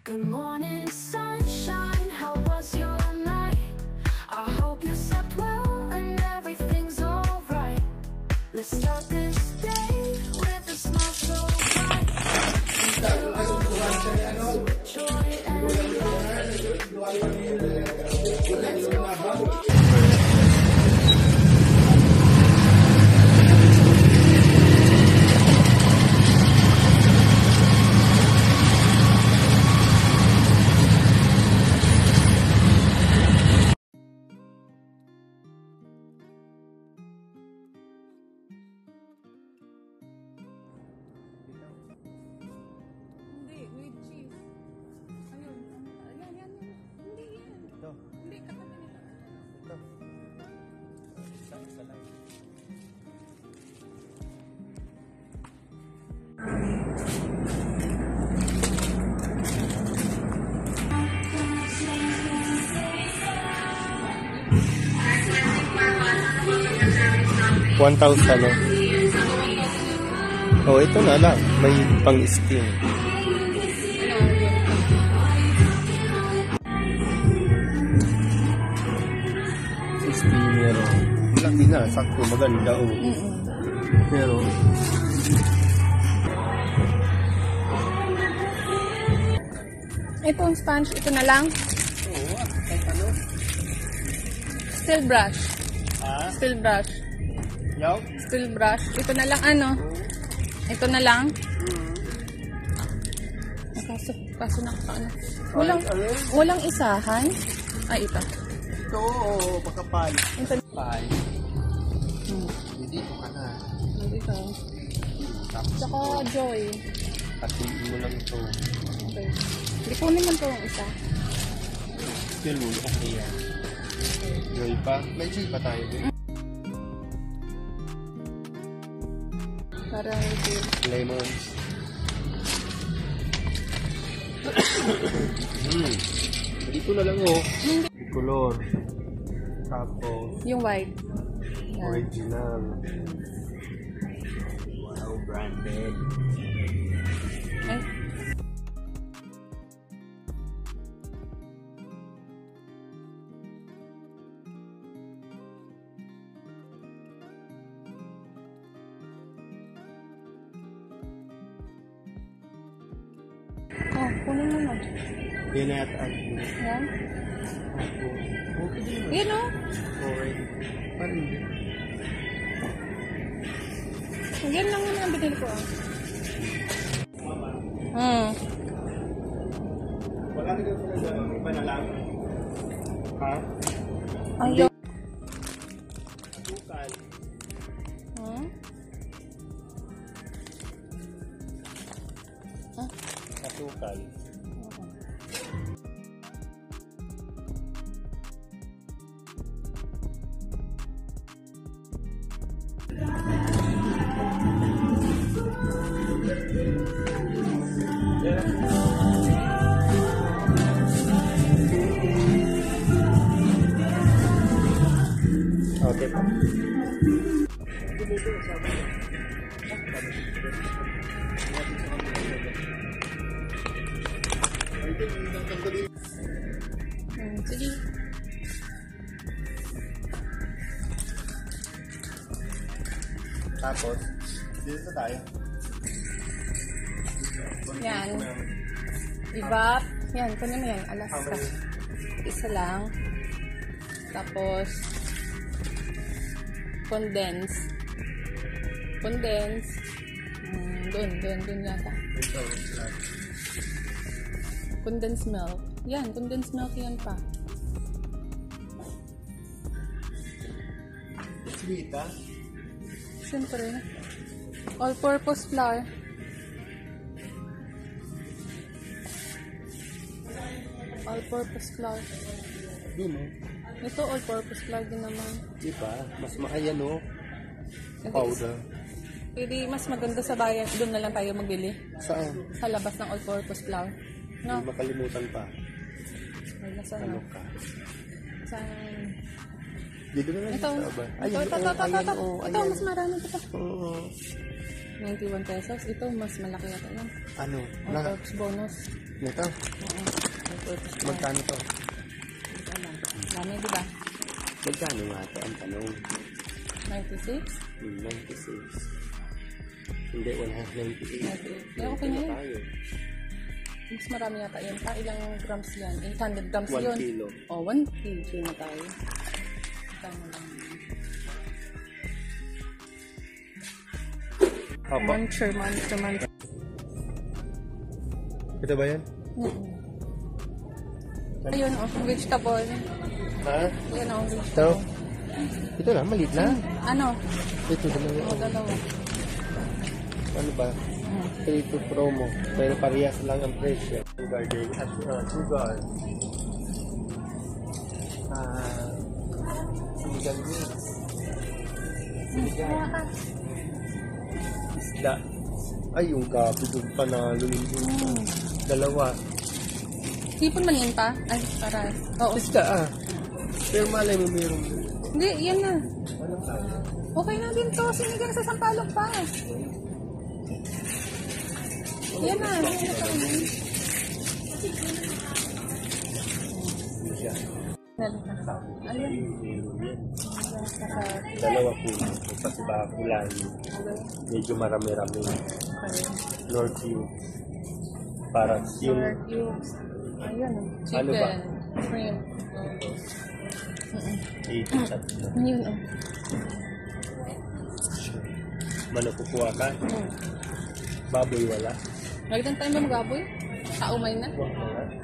Good morning, sunshine. How was your night? I hope you slept well and everything's alright. Let's start this day with a smile so bright. Joy and love. Let's go for $1,000. Oh, ito na lang. May pang-steam. Steamer. Laki na. Sakto. Maganda. Oh. Pero itong sponge, ito na lang. oo. Kahit ano. Steel brush. Ah? Steel brush. Yaw? Steel brush. Ito na lang ano. Ito na lang. Kaso nakakaano. Walang isahan. Ay, ito. Ito, oo. Makapal. Ito. Pal. Dito ka na. Dito. Tsaka Joy. Tatiin mo lang ito. Okay. Hindi ko naman ito ang isa. Still, okay yan. Joy pa. May joy pa tayo din. Para ito. Lemons. Dito na lang oh. Color. Tapos Yung white. Yan. original. Wow, branded. Ay. Oh, kunin mo na. Yan na yata. Yan. Okay din. Yan o. Okay. Parang hindi. Yan lang naman ang binili ko. Wala ka dito sa iba na lang. Ha? Ayaw. Asukal. Asukal. Okay pa. Sige. Tapos, dito tayo. Yan. Ibap. Yan, kunin mo yan. Alaska. Isa lang. Tapos, condense. Condense. Doon yata. Condensed milk. Yan, condensed milk yan pa. Sweet, ha? Siyempre. All-purpose flour. All-purpose flour. Doon, oh. Ito, all-purpose flour din naman. Diba? Mas maayan, oh. Powder. Hindi, mas maganda sa bayan. Doon na lang tayo magbili. Saan? Sa labas ng all-purpose flour. No? Hindi makalimutan pa. Ay, nasa Ano ano? ka? Saan? Dito na lang Ito. sa ba? Ito, Ayan, ito, oh, mas marami ito. Oo. 91 pesos. Ito, mas malaki yata yan. Ano? All perks bonus. Ito? Oo. All perks bonus. Magkano to? Ito lang. Dami, di ba? Magkano nga ito? Ang tanong. 96? 96. Hindi, 198. 98. Eh, okay na yun. Tayo. Mas marami yata yun. Ilang grams yan? 800 grams 1 yun. kilo. Oh, 1 kg na tayo. Kano lang. Opo. Muncher. Ito ba yan? Ayun, oh, vegetable. Ha? Ayun, oh, Ito? vegetable. Ito na, maliit na. Ano? Ito na lang. O, dalawa. Ano ba? 3 to promo. Pero parehas lang ang presyo. Sugar day at sugar. Sinigang mix. Isda. Ay, yung gabi doon panalo yung dalawa. Sipon man yan pa? Ay, para. Oo. Isda Pero malay mo meron doon. Hindi, yan na. Ano ka? Okay na din to. Sinigang sa sampalok pa. Yan na. Yan na pa rin. Siya. Ayun. Dalawa po. Kasi baka kulay. Medyo marami-rami. North view. Para yung Ayun. Ano ba? Chicken. Shrimp. 80 chat. Yun, oh. Manok kukuha ka? Baboy wala? Nagdan tayo ba mag-aboy? Kaumay na? Wala.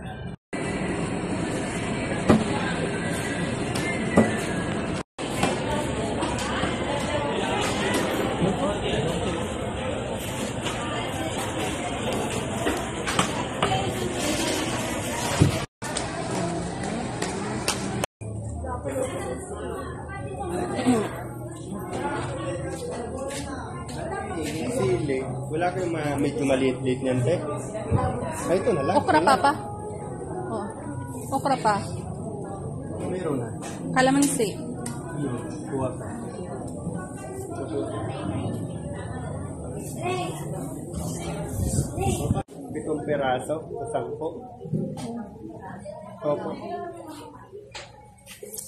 Sili. Wala kayong medyo maliit-liit niyan, te? Ay, ito na lang. Okra pa pa? Oo. Okra pa. Meron na. Kalamansi. Kuha ka. Pitong peraso sa 10. Opo.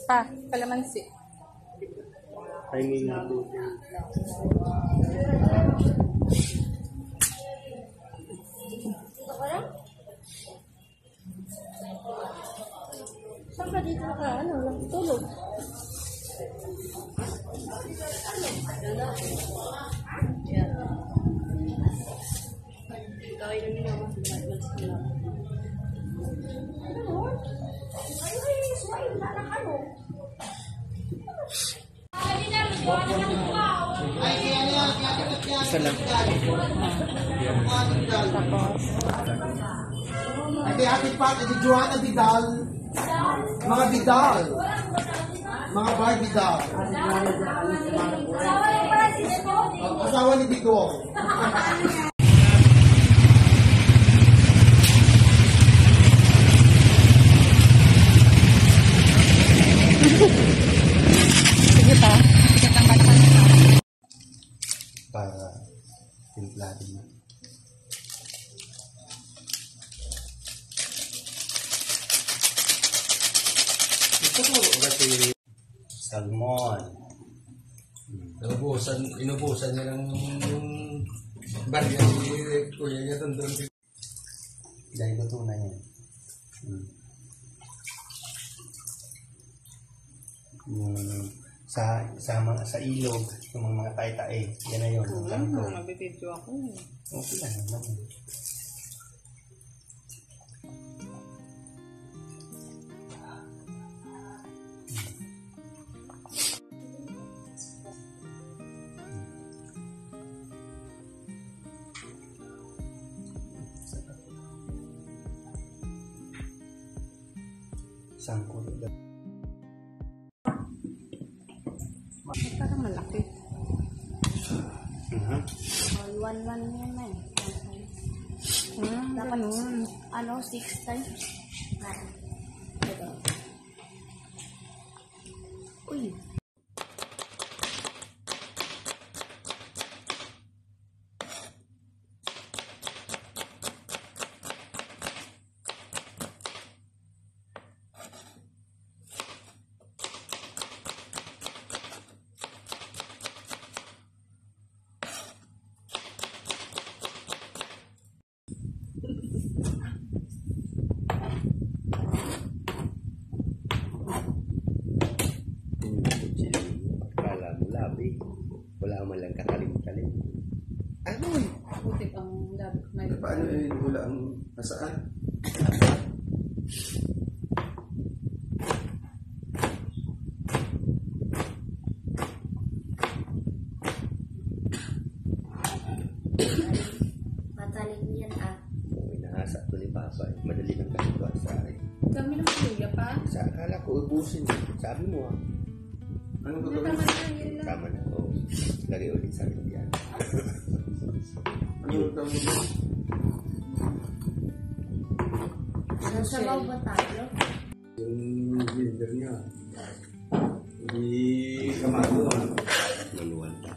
Pa. Kalamansi. I mean, Saan ka dito ka? Ano? Tulog. isa lang. Tapos. Ate Pat, Ate Joanna Vidal. Mga Vidal. Mga bar Vidal. Asawa ni Bidong. Sige pa. Sige kang batakan. Para timplahin mo. Ito po kasi salmon. Inubusan niya lang yung barya ni kuya niya doon. Dahil luto na yan. Yung sa ilog, yung mga tae-tae, yan na yun. Nabibidyo ako. Okay lang naman. Sangkot. Parang malaki. All 1-1 yan na eh. Dapat nun. 6 times. Uy. man lang kakalim-kalim. Ano? Putik ang labi. May Paano wala ang nasaan? Patalim yan ah. Inahasa ko ni Papa. Madali lang kasi ito sa akin. dami ng kuya pa. Sa akala ko ubusin. Sabi mo Anong Tama gagawin? na yun lang. Tama na. Oo. Lagay ulit sa akin yan. Anong gagawin? Nasabaw ba tayo? Yung blender niya. Hindi kamagawa. Manual na.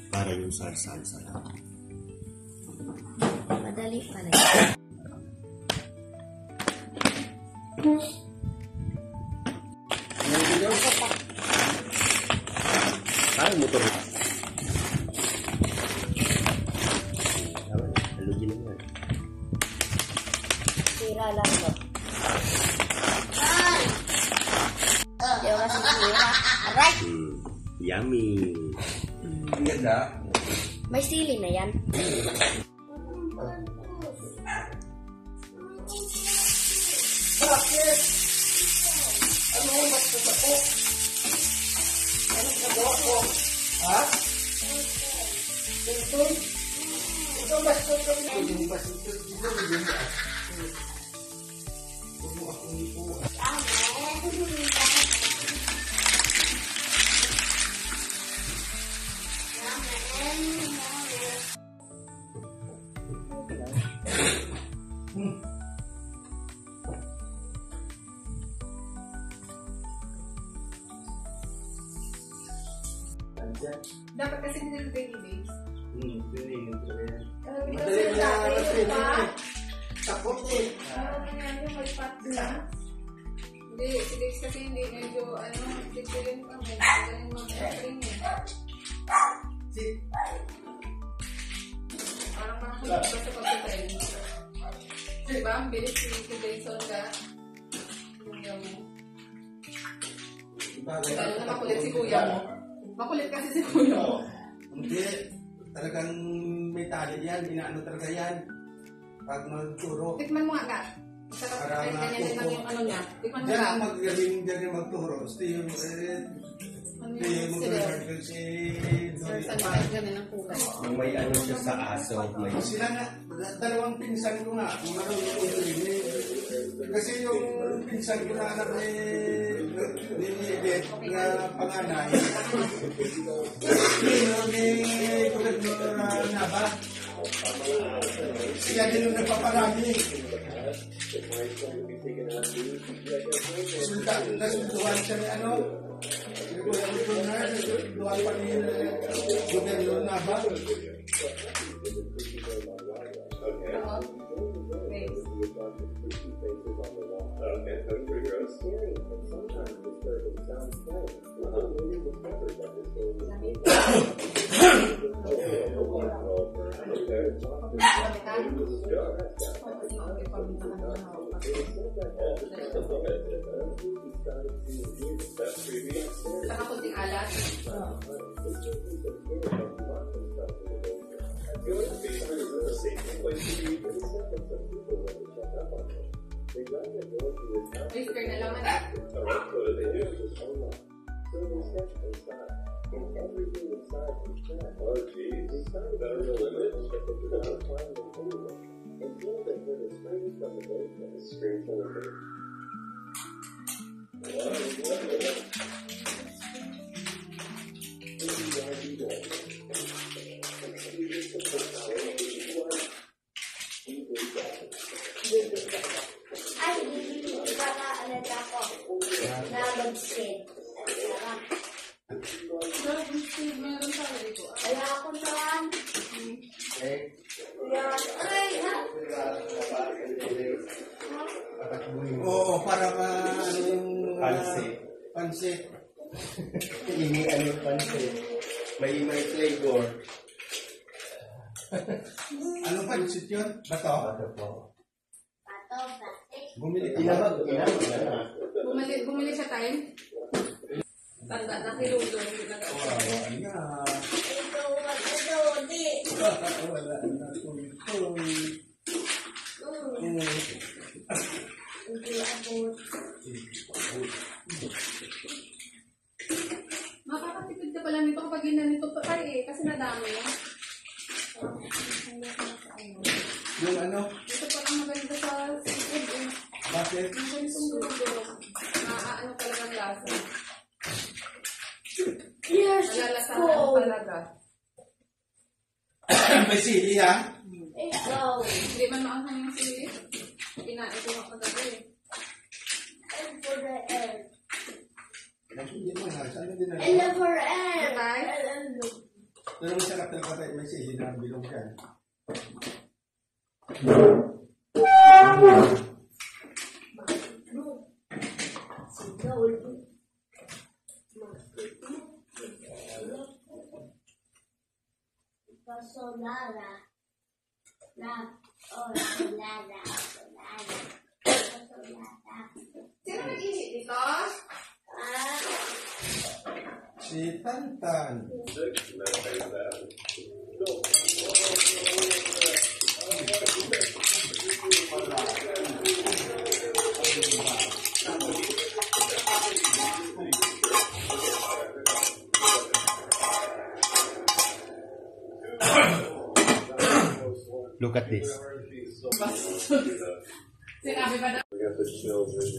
Para yung sarsa-sarsa lang. Madali pala. Parang motor. Tama na. Halugin naman. Sira lang to. Ay! Di ba kasi sira? Aray! Yummy. Ang ganda. May sili na yan. Bakit? Ano? Ba't ako? Anong nagawa ko? Ha? Ito? Ito bastos ko. Yung bastos ko. Dito mo din ba? Huwag mo akong ipuan. Dapat kasi nilagay ni Babes. Piningin ko yan. Madali Madali mo na mag-training eh. Takot eh. may pot na. Hindi, si Babes kasi hindi medyo, dito yun kami. Magaling mag-training eh. Parang makakulit ba sa pagka-training? Diba? Ang bilis si Jason ka. Kuya mo. Lalo na makulit si kuya mo. Makulit kasi si kuya mo. Hindi. Talagang may tali yan. Inaano talaga yan. Pag magturo. Tikman mo nga ka. Masarap Para ka ganyan lang yung ano niya. Tikman mo Diyan lang. ang magaling dyan yung magturo. Stay yung Ano Stay yung yung sila? mag-rehearsal si Sir, saan Dolly. ka ganyan ang kulay? Yung may ano siya sa aso. May Sila nga, dalawang pinsan ko nga, kung marunong ko rin eh. Kasi yung pinsan ko na anak ni Beth na panganay, ni Gobernador Nava, sila din yung nagpaparami. Nasunduhan siya ni ano, nasunduhan pa ni Gobernador Nava. Saka kunting alat. Whisker na lang na. Ay, hindi ba na alat ako? Na mag-skate. Sarap. Meron tayo dito. Kaya ako naman. Aray, ha? Oo, para ano yung Pansit. pansit. ini ano yung pansit. May flavor. Anong pansit yun? Bato? Ano po? Pato, plastic. Bumili ka ba? Inabag na. Bumili siya tayo. Tanda na kilulo. Hindi na Kawawa na. Wala na tuloy. Makakatipid ka pala nito kapag ginanito pa eh. Kasi nadami. Yung ano? Ito parang maganda sa seafood eh. Bakit? Yung ganitong dulo-dulo. Ano talaga ang lasa. Malalasahan talaga. May sili ha? Hindi man maanghang yung sili. Kinain ko mga kagabi eh. Hindi mo na. Saan yung dinala? Pero mo siya katal-katay. May sili na bilog dyan. Solada. Sino nag-ihit ito? Si Tantan. Look at this. Sinabi ba na?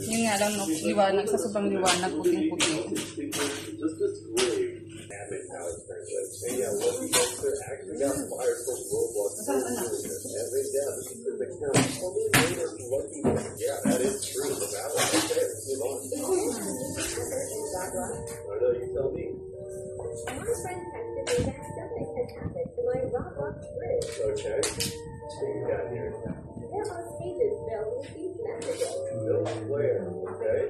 Yun nga lang, no, liwanag, sa sobrang liwanag, puting-puti. Okay. So you got here. There are pages filled with these messages. Where? Okay.